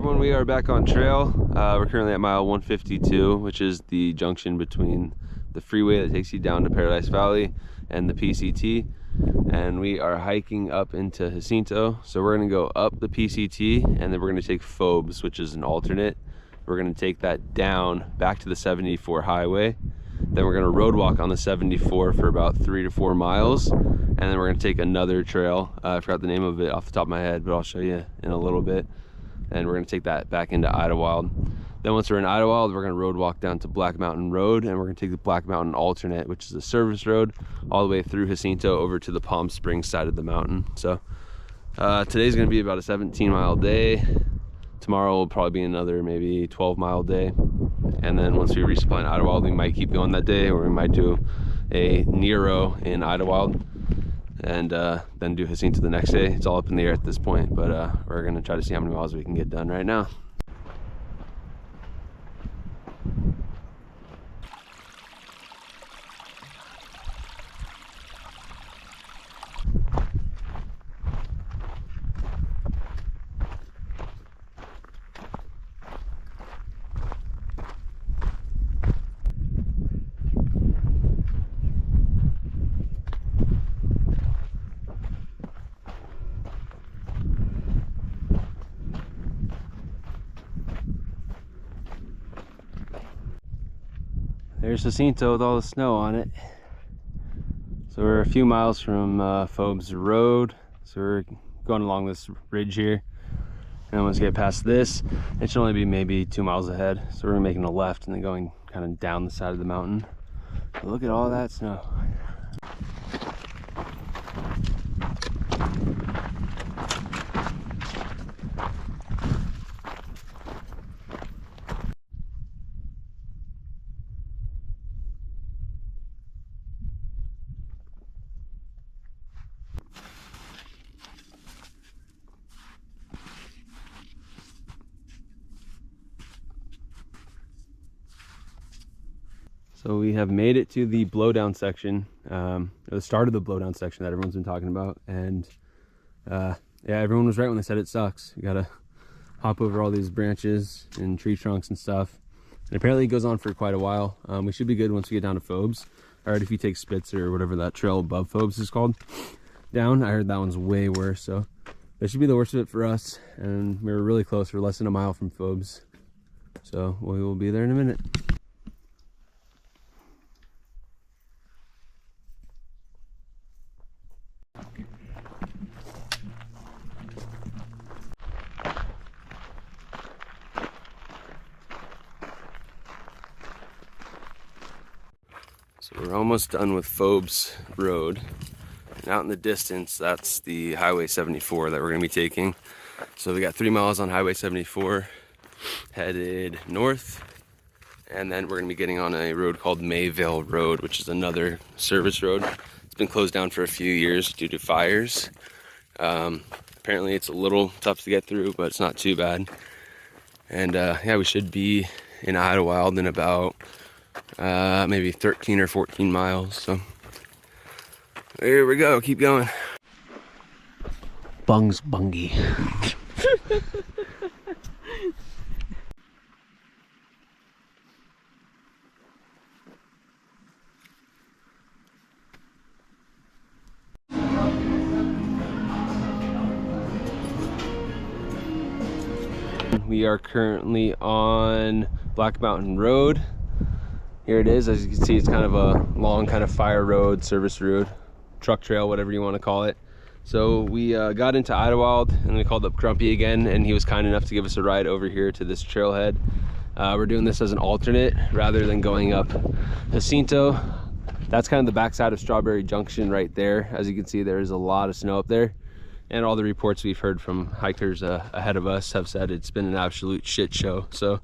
everyone, we are back on trail. We're currently at mile 152, which is the junction between the freeway that takes you down to Paradise Valley and the PCT. And we are hiking up into Jacinto. So we're gonna go up the PCT and then we're gonna take Phobes, which is an alternate. We're gonna take that down back to the 74 highway. Then we're gonna road walk on the 74 for about 3 to 4 miles. And then we're gonna take another trail. I forgot the name of it off the top of my head, but I'll show you in a little bit. And we're gonna take that back into Idlewild. Then once we're in Idlewild, we're gonna road walk down to Black Mountain Road, and we're gonna take the Black Mountain alternate, which is a service road, all the way through Jacinto over to the Palm Springs side of the mountain. So today's gonna be about a 17-mile day. Tomorrow will probably be another maybe 12-mile day. And then once we resupply in Idlewild, we might keep going that day, or we might do a Nero in Idlewild and then do Jacinto the next day. It's all up in the air at this point, but we're gonna try to see how many miles we can get done right now. There's Jacinto with all the snow on it. So we're a few miles from Phobes Road. So we're going along this ridge here. And once we get past this, it should only be maybe 2 miles ahead. So we're making a left and then going kind of down the side of the mountain. But look at all that snow. So we have made it to the blowdown section, or the start of the blowdown section that everyone's been talking about. And yeah, everyone was right when they said it sucks. You gotta hop over all these branches and tree trunks and stuff. And apparently it goes on for quite a while. We should be good once we get down to Phobes. I heard if you take Spitz or whatever that trail above Phobes is called down, I heard that one's way worse. So that should be the worst of it for us. And we were really close. We're less than a mile from Phobes. So we will be there in a minute. So we're almost done with Phobes Road. And out in the distance, that's the Highway 74 that we're gonna be taking. So we got 3 miles on Highway 74, headed north. And then we're gonna be getting on a road called Mayvale Road, which is another service road. It's been closed down for a few years due to fires. Apparently it's a little tough to get through, but it's not too bad. And yeah, we should be in Idlewild in about maybe 13 or 14 miles. So here we go, keep going. Bungs bungy. We are currently on Black Mountain Road. Here it is. As you can see, it's kind of a long kind of fire road, service road, truck trail, whatever you want to call it. So we got into Idlewild and we called up Grumpy again, and he was kind enough to give us a ride over here to this trailhead. We're doing this as an alternate rather than going up Jacinto. That's kind of the backside of Strawberry Junction right there. As you can see, there is a lot of snow up there. And all the reports we've heard from hikers ahead of us have said it's been an absolute shit show. So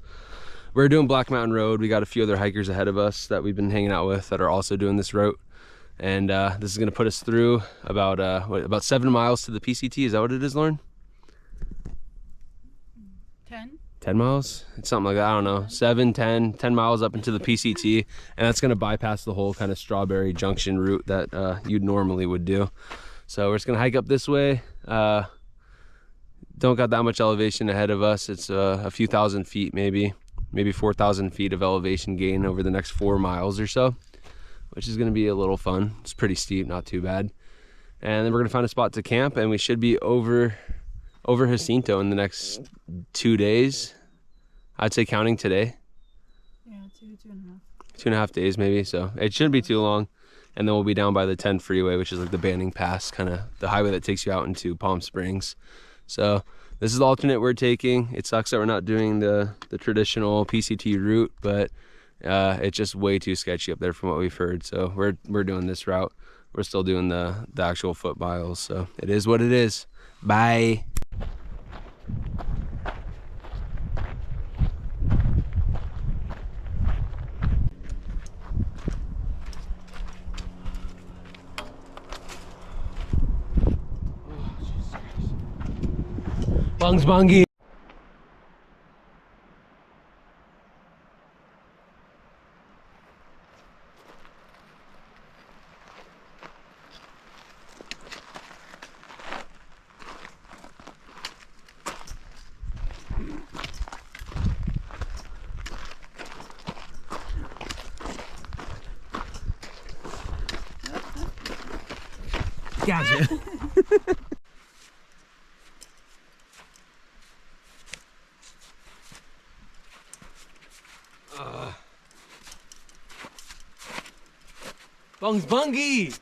we're doing Black Mountain Road. We got a few other hikers ahead of us that we've been hanging out with that are also doing this route. And this is gonna put us through about 7 miles to the PCT. Is that what it is, Lauren? 10 miles? It's something like that, I don't know. 7, 10 miles up into the PCT. And that's gonna bypass the whole kind of Strawberry Junction route that you'd normally would do. So we're just gonna hike up this way. don't got that much elevation ahead of us. It's a few thousand feet, maybe 4,000 feet of elevation gain over the next 4 miles or so, which is going to be a little fun. It's pretty steep, not too bad. And then we're going to find a spot to camp, and we should be over Jacinto in the next 2 days. I'd say counting today. Yeah, 2.5. 2.5 days maybe, so it shouldn't be too long. And then we'll be down by the 10 freeway, which is like the Banning Pass, kind of the highway that takes you out into Palm Springs. So this is the alternate we're taking. It sucks that we're not doing the traditional PCT route, but it's just way too sketchy up there from what we've heard. So we're doing this route. We're still doing the actual foot miles, so it is what it is. Bye. Bungs bungy. Gotcha. Bungs bungy.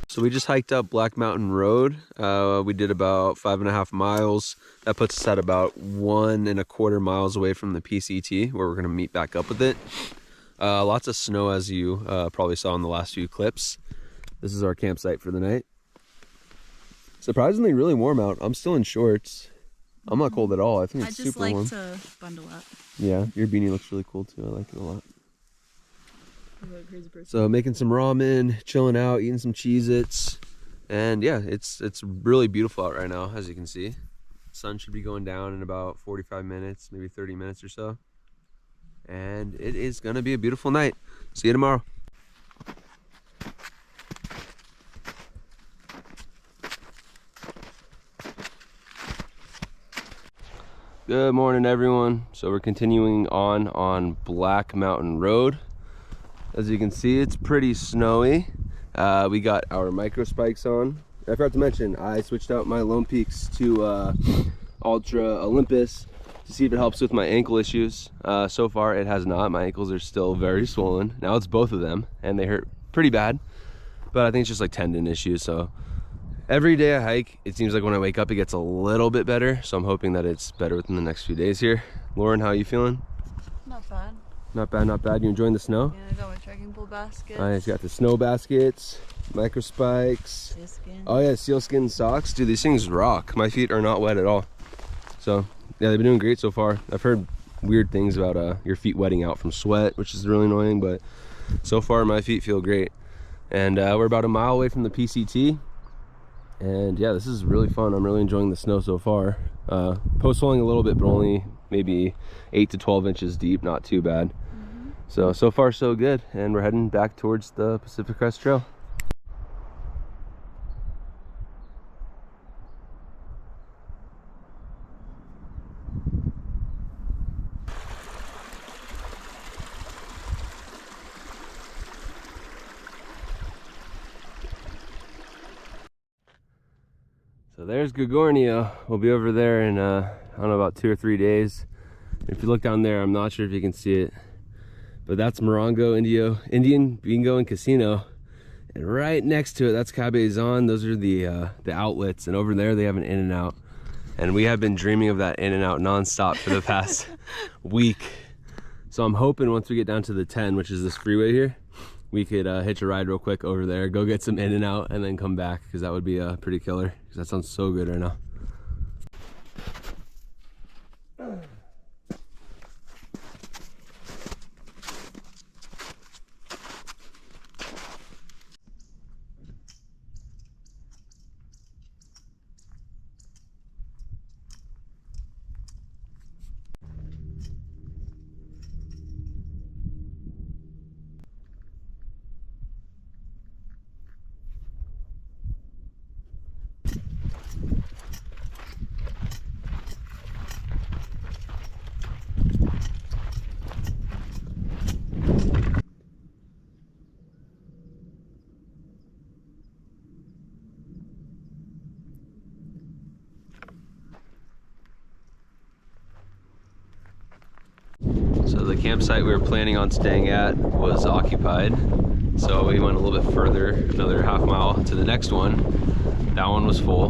So we just hiked up Black Mountain Road. We did about 5.5 miles. That puts us at about 1.25 miles away from the PCT, where we're gonna meet back up with it. Lots of snow, as you probably saw in the last few clips. This is our campsite for the night. Surprisingly really warm out. I'm still in shorts. I'm not cold at all. I think it's super warm. I just like to bundle up. Yeah, your beanie looks really cool too. I like it a lot. Like a crazy person. So making some ramen, chilling out, eating some Cheez-Its, and yeah, it's really beautiful out right now, as you can see. Sun should be going down in about 45 minutes, maybe 30 minutes or so, and it is gonna be a beautiful night. See you tomorrow. Good morning, everyone. So we're continuing on Black Mountain Road. As you can see, it's pretty snowy. We got our micro spikes on. I forgot to mention, I switched out my Lone Peaks to Ultra Olympus to see if it helps with my ankle issues. So far, it has not. My ankles are still very swollen. Now it's both of them, and they hurt pretty bad. But I think it's just like tendon issues. So every day I hike, it seems like when I wake up, it gets a little bit better. So I'm hoping that it's better within the next few days here. Lauren, how are you feeling? Not bad. Not bad, not bad. You enjoying the snow? Yeah, I got my trekking pole baskets. Nice, got the snow baskets, micro spikes. Sealskin. Oh yeah, sealskin socks. Dude, these things rock. My feet are not wet at all. So yeah, they've been doing great so far. I've heard weird things about your feet wetting out from sweat, which is really annoying, but so far my feet feel great. And we're about a mile away from the PCT. And yeah, this is really fun. I'm really enjoying the snow so far. Post-holing a little bit, but only maybe 8 to 12 inches deep, not too bad. So far so good, and we're heading back towards the Pacific Crest Trail. So there's Gorgonio. We'll be over there in I don't know, about 2 or 3 days. If you look down there, I'm not sure if you can see it, but that's Morongo Indian Bingo and Casino, and right next to it, that's Cabezon. Those are the outlets, and over there they have an In-N-Out, and we have been dreaming of that In-N-Out nonstop for the past week. So I'm hoping once we get down to the 10, which is this freeway here, we could hitch a ride real quick over there, go get some In-N-Out, and then come back, because that would be pretty killer, because that sounds so good right now. So the campsite we were planning on staying at was occupied. So we went a little bit further, another half mile to the next one. That one was full.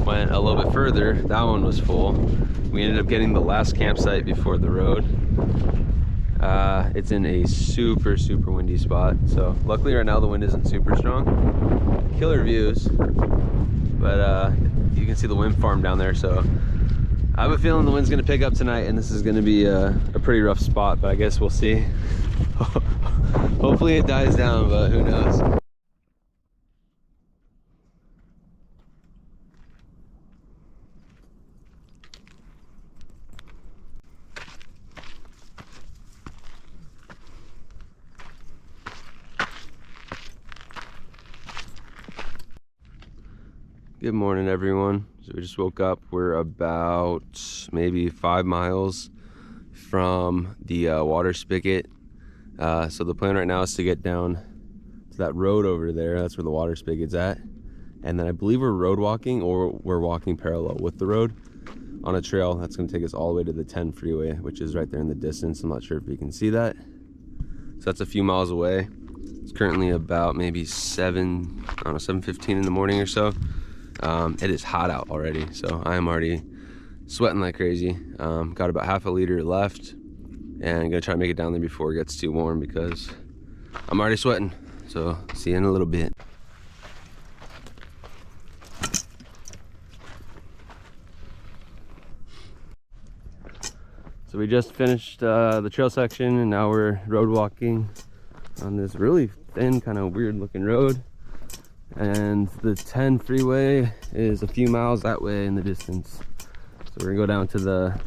Went a little bit further, that one was full. We ended up getting the last campsite before the road. It's in a super windy spot. So luckily right now the wind isn't super strong. Killer views, but you can see the wind farm down there. So I have a feeling the wind's gonna pick up tonight and this is gonna be a pretty rough spot, but I guess we'll see. Hopefully it dies down, but who knows. Good morning, everyone. So we just woke up. We're about maybe 5 miles from the water spigot. So the plan right now is to get down to that road over there. That's where the water spigot's at. And then I believe we're road walking, or we're walking parallel with the road on a trail that's going to take us all the way to the 10 freeway, which is right there in the distance. I'm not sure if you can see that. So that's a few miles away. It's currently about maybe 7:15 in the morning or so. It is hot out already, so I am already sweating like crazy. Got about half a liter left, and I'm gonna try to make it down there before it gets too warm because I'm already sweating. So see you in a little bit. So we just finished the trail section, and now we're road walking on this really thin, kind of weird looking road. And the 10 freeway is a few miles that way in the distance. So we're gonna go down to the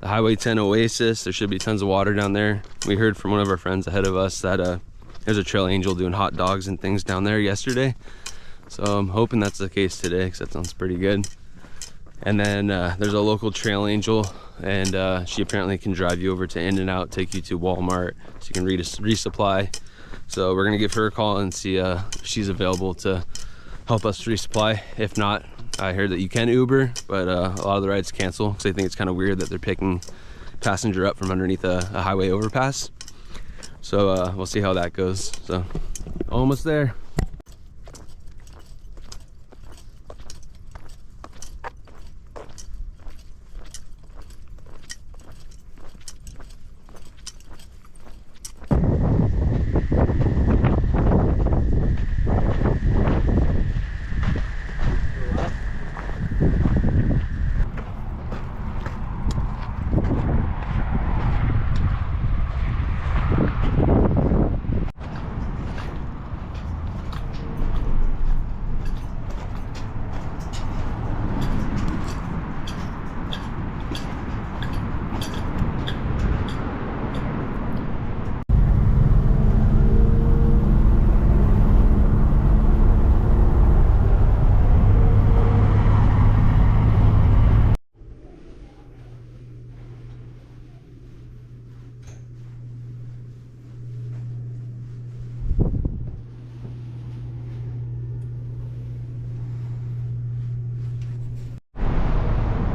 Highway 10 Oasis. There should be tons of water down there. We heard from one of our friends ahead of us that there's a trail angel doing hot dogs and things down there yesterday. So I'm hoping that's the case today, because that sounds pretty good. And then there's a local trail angel, and she apparently can drive you over to In-N-Out, take you to Walmart, so you can resupply. So we're gonna give her a call and see if she's available to help us resupply. If not, I heard that you can Uber, but a lot of the rides cancel because they think it's kind of weird that they're picking passenger up from underneath a highway overpass. So we'll see how that goes. So almost there.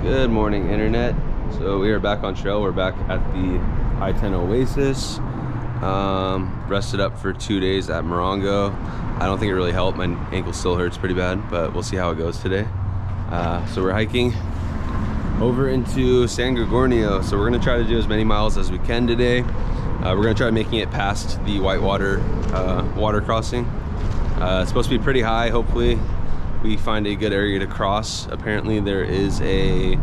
Good morning, internet. So we are back on trail. We're back at the I-10 Oasis. Rested up for 2 days at Morongo. I don't think it really helped. My ankle still hurts pretty bad, but we'll see how it goes today. So we're hiking over into San Gorgonio. So we're gonna try to do as many miles as we can today. We're gonna try making it past the Whitewater water crossing. It's supposed to be pretty high. Hopefully we find a good area to cross. Apparently there is a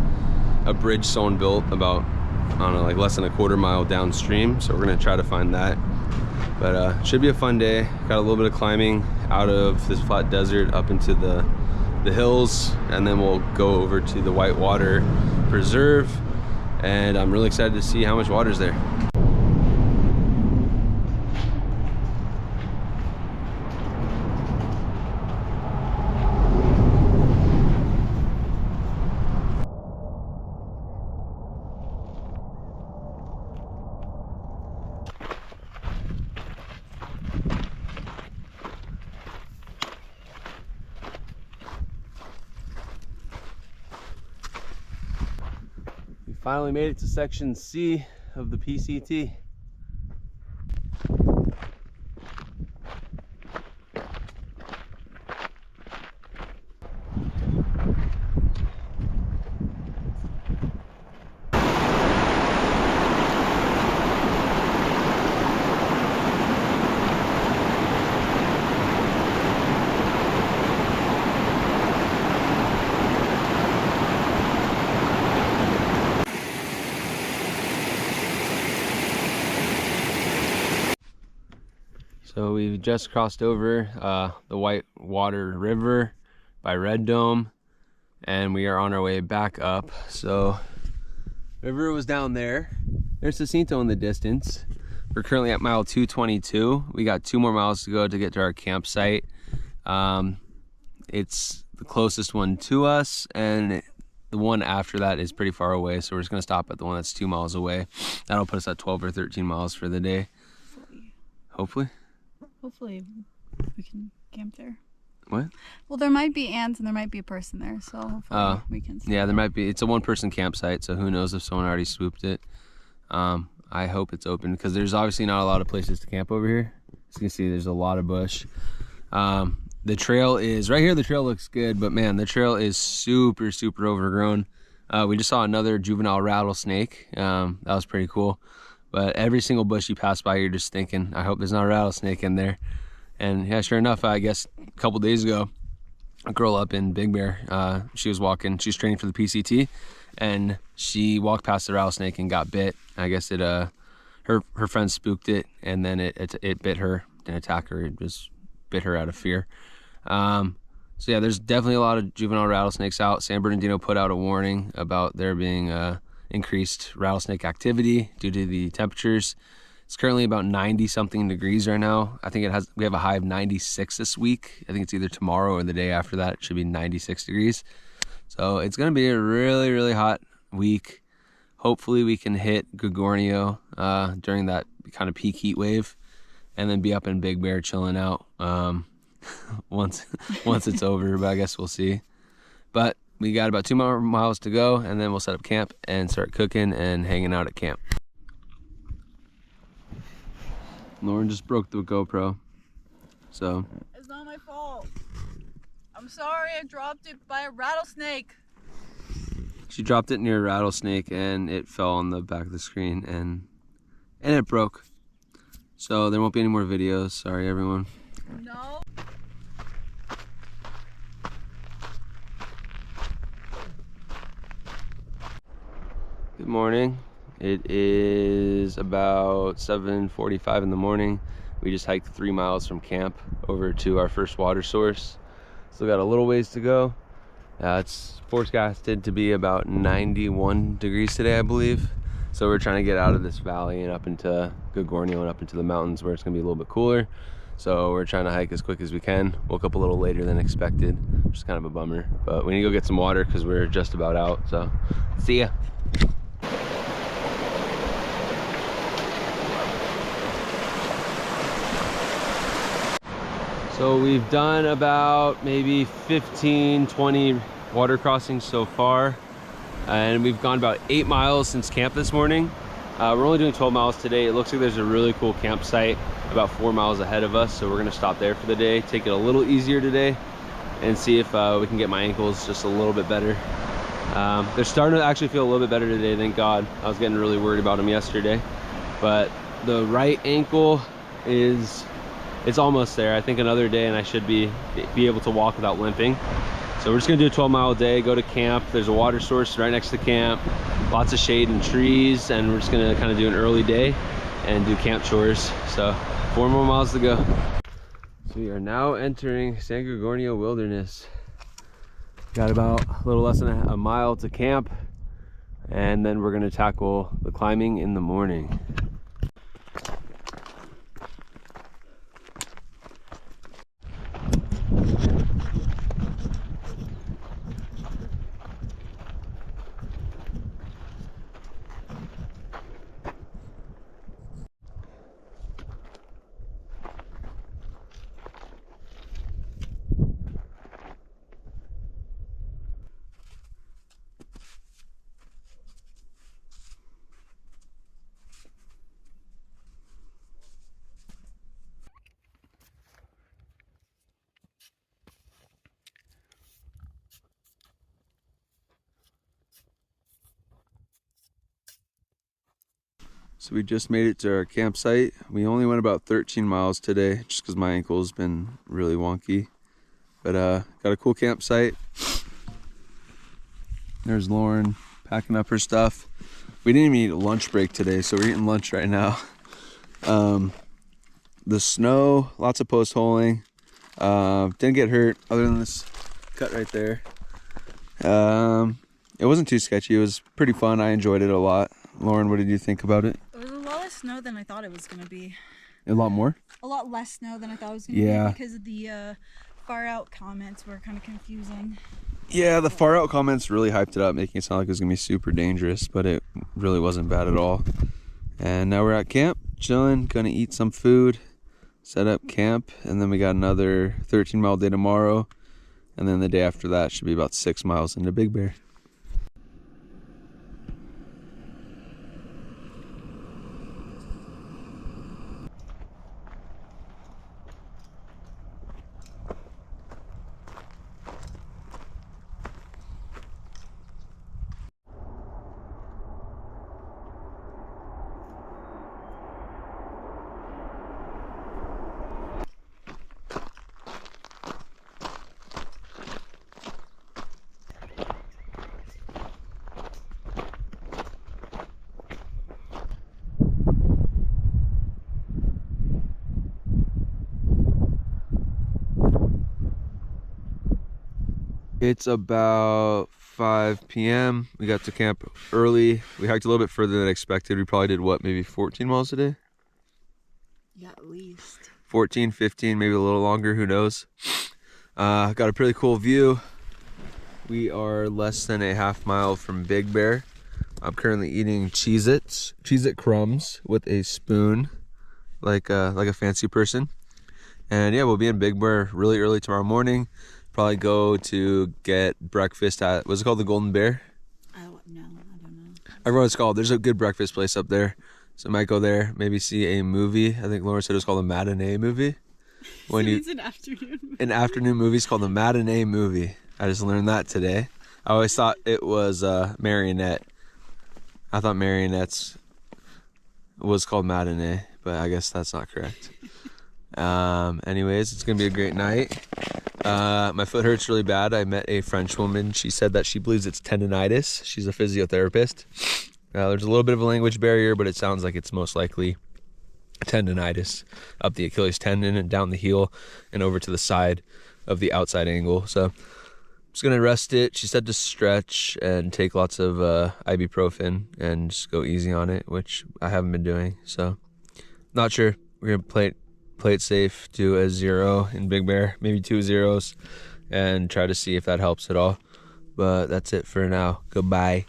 bridge someone built about, I don't know, like less than a quarter mile downstream. So we're gonna try to find that. But should be a fun day. Got a little bit of climbing out of this flat desert up into the hills, and then we'll go over to the Whitewater Preserve, and I'm really excited to see how much water's there. Finally made it to section C of the PCT. So we've just crossed over the Whitewater River by Red Dome, and we are on our way back up. So river was down there. There's Jacinto in the distance. We're currently at mile 222. We got 2 more miles to go to get to our campsite. It's the closest one to us, and the one after that is pretty far away. So we're just gonna stop at the one that's 2 miles away. That'll put us at 12 or 13 miles for the day. Hopefully. Hopefully we can camp there. What? Well, there might be ants and there might be a person there, so hopefully we can see. Yeah, there might be. It's a 1-person campsite, so who knows if someone already swooped it. I hope it's open because there's obviously not a lot of places to camp over here. As you can see, there's a lot of bush. The trail is right here. The trail looks good, but man, the trail is super overgrown. We just saw another juvenile rattlesnake. That was pretty cool. But every single bush you pass by, you're just thinking, I hope there's not a rattlesnake in there. And yeah, sure enough, I guess a couple days ago, a girl up in Big Bear, she was training for the PCT, and she walked past the rattlesnake and got bit. I guess it, her friend spooked it, and then it bit her, didn't attack her, it just bit her out of fear. So yeah, there's definitely a lot of juvenile rattlesnakes out. San Bernardino put out a warning about there being increased rattlesnake activity due to the temperatures. It's currently about 90 something degrees right now. I think we have a high of 96 this week. I think it's either tomorrow or the day after that. It should be 96 degrees. So it's gonna be a really hot week. Hopefully we can hit Gorgonio during that kind of peak heat wave, and then be up in Big Bear chilling out once it's over, but I guess we'll see. But we got about 2 more miles to go, and then we'll set up camp and start cooking and hanging out at camp. Lauren just broke the GoPro, so. It's not my fault. I'm sorry I dropped it by a rattlesnake. She dropped it near a rattlesnake and it fell on the back of the screen and it broke. So there won't be any more videos. Sorry, everyone. No. Good morning. It is about 7:45 in the morning. We just hiked 3 miles from camp over to our first water source. Still got a little ways to go. It's forecasted to be about 91 degrees today, I believe. So we're trying to get out of this valley and up into Gorgonio and up into the mountains where it's gonna be a little bit cooler. So we're trying to hike as quick as we can. Woke up a little later than expected, which is kind of a bummer. But we need to go get some water because we're just about out. So see ya. So we've done about maybe 15, 20 water crossings so far. And we've gone about 8 miles since camp this morning. We're only doing 12 miles today. It looks like there's a really cool campsite about 4 miles ahead of us. So we're gonna stop there for the day, take it a little easier today, and see if we can get my ankles just a little bit better. They're starting to actually feel a little bit better today, thank God. I was getting really worried about them yesterday. But the right ankle it's almost there. I think another day and I should be able to walk without limping. So we're just gonna do a 12-mile day, go to camp. There's a water source right next to camp, lots of shade and trees, and we're just gonna kind of do an early day and do camp chores. So 4 more miles to go. So we are now entering San Gorgonio Wilderness. Got about a little less than a mile to camp, and then we're gonna tackle the climbing in the morning. So we just made it to our campsite. We only went about 13 miles today just because my ankle's been really wonky. But got a cool campsite. There's Lauren packing up her stuff. We didn't even eat a lunch break today, so we're eating lunch right now. The snow, lots of post holing. Didn't get hurt other than this cut right there. It wasn't too sketchy. It was pretty fun. I enjoyed it a lot. Lauren, what did you think about it? It was a lot of snow than I thought it was going to be. A lot more? A lot less snow than I thought it was going to be because of the far out comments were kind of confusing. Yeah, the far out comments really hyped it up, making it sound like it was going to be super dangerous, but it really wasn't bad at all. And now we're at camp, chilling, going to eat some food, set up camp, and then we got another 13-mile day tomorrow, and then the day after that should be about 6 miles into Big Bear. It's about 5 p.m. We got to camp early. We hiked a little bit further than expected. We probably did what, maybe 14 miles today? Yeah, at least. 14, 15, maybe a little longer, who knows. Got a pretty cool view. We are less than a half mile from Big Bear. I'm currently eating Cheez-It crumbs with a spoon, like a fancy person. And yeah, we'll be in Big Bear really early tomorrow morning. Probably go to get breakfast at, what's it called, the Golden Bear? I don't know. I forgot what it's called. There's a good breakfast place up there. So I might go there, maybe see a movie. I think Laura said it was called a matinee movie. It's an afternoon movie. An afternoon movie is called a matinee movie. I just learned that today. I always thought it was Marionette. I thought Marionettes was called matinee, but I guess that's not correct. Anyways, it's gonna be a great night. My foot hurts really bad. I met a French woman. She said that she believes it's tendonitis. She's a physiotherapist. There's a little bit of a language barrier, but it sounds like it's most likely tendonitis up the Achilles tendon and down the heel and over to the side of the outside angle. So I'm just gonna rest it. She said to stretch and take lots of ibuprofen and just go easy on it, which I haven't been doing. So not sure. We're gonna play it safe, do a 0 in Big Bear, maybe 2 zeros, and try to see if that helps at all. But that's it for now. Goodbye.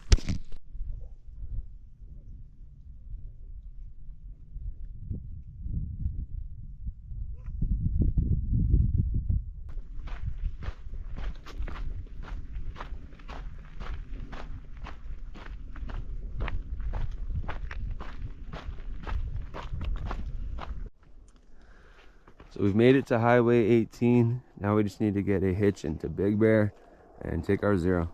So we've made it to Highway 18. Now we just need to get a hitch into Big Bear and take our 0.